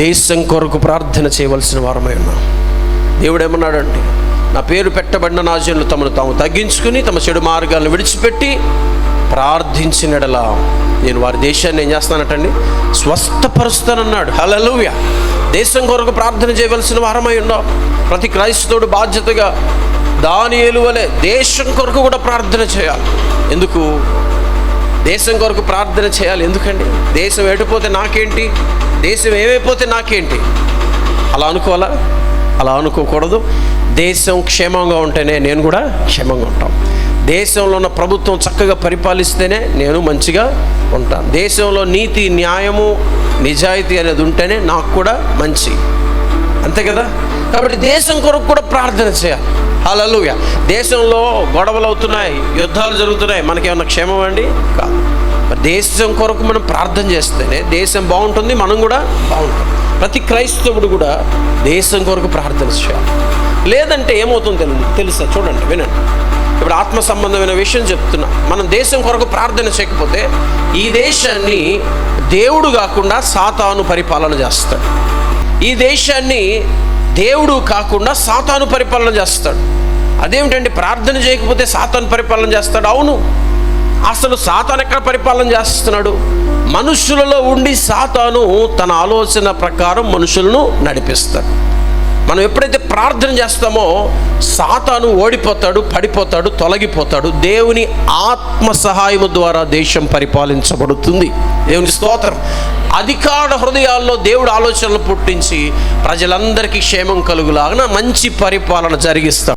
దేశం కొరకు ప్రార్థన చేయవలసిన వారమై ఉన్నాం. దేవుడు ఏమన్నాడంటే, నా పేరు పెట్టబడిన నా జనులు తమను తాము తగ్గించుకుని తమ చెడు మార్గాలను విడిచిపెట్టి ప్రార్థించినడలా నేను వారి దేశాన్ని ఏం చేస్తానటండి, స్వస్థపరుస్తానన్నాడు. హల్లెలూయా. దేశం కొరకు ప్రార్థన చేయవలసిన వారమై ఉన్నాం. ప్రతి క్రైస్తవుడు బాధ్యతగా దానియేలు వలె దేశం కొరకు కూడా ప్రార్థన చేయాలి. ఎందుకు దేశం కొరకు ప్రార్థన చేయాలి? ఎందుకండి? దేశం ఎటుపోతే నాకేంటి, దేశం ఏమైపోతే నాకేంటి, అలా అనుకోవాలా? అలా అనుకోకూడదు. దేశం క్షేమంగా ఉంటేనే నేను కూడా క్షేమంగా ఉంటాను. దేశంలో ఉన్న ప్రభుత్వం చక్కగా పరిపాలిస్తేనే నేను మంచిగా ఉంటాను. దేశంలో నీతి, న్యాయము, నిజాయితీ అనేది ఉంటేనే నాకు కూడా మంచి, అంతే కదా. కాబట్టి దేశం కొరకు కూడా ప్రార్థన చేయాలి. హల్లెలూయా. దేశంలో గొడవలు అవుతున్నాయి, యుద్ధాలు జరుగుతున్నాయి, మనకేమన్నా క్షేమం అండి? కాదు. దేశం కొరకు మనం ప్రార్థన చేస్తేనే దేశం బాగుంటుంది, మనం కూడా బాగుంటాం. ప్రతి క్రైస్తవుడు కూడా దేశం కొరకు ప్రార్థన చేయాలి. లేదంటే ఏమవుతుందో తెలుసా? చూడండి, వినండి. ఇప్పుడు ఆత్మ సంబంధమైన విషయం చెప్తున్నా. మనం దేశం కొరకు ప్రార్థన చేయకపోతే ఈ దేశాన్ని దేవుడు కాకుండా సాతాను పరిపాలన చేస్తాడు. ఈ దేశాన్ని దేవుడు కాకుండా సాతాను పరిపాలన చేస్తాడు. అదేమిటండి, ప్రార్థన చేయకపోతే సాతాను పరిపాలన చేస్తాడు? అవును. అసలు సాతాను ఎక్కడ పరిపాలన చేస్తున్నాడు? మనుషులలో ఉండి సాతాను తన ఆలోచన ప్రకారం మనుషులను నడిపిస్తాడు. మనం ఎప్పుడైతే ప్రార్థన చేస్తామో సాతాను ఓడిపోతాడు, పడిపోతాడు, తొలగిపోతాడు. దేవుని ఆత్మ సహాయము ద్వారా దేశం పరిపాలించబడుతుంది. దేవుని స్తోత్రం. అధికార హృదయాల్లో దేవుడు ఆలోచనలు పుట్టించి ప్రజలందరికీ క్షేమం కలుగులాగా మంచి పరిపాలన జరిగిస్తాడు.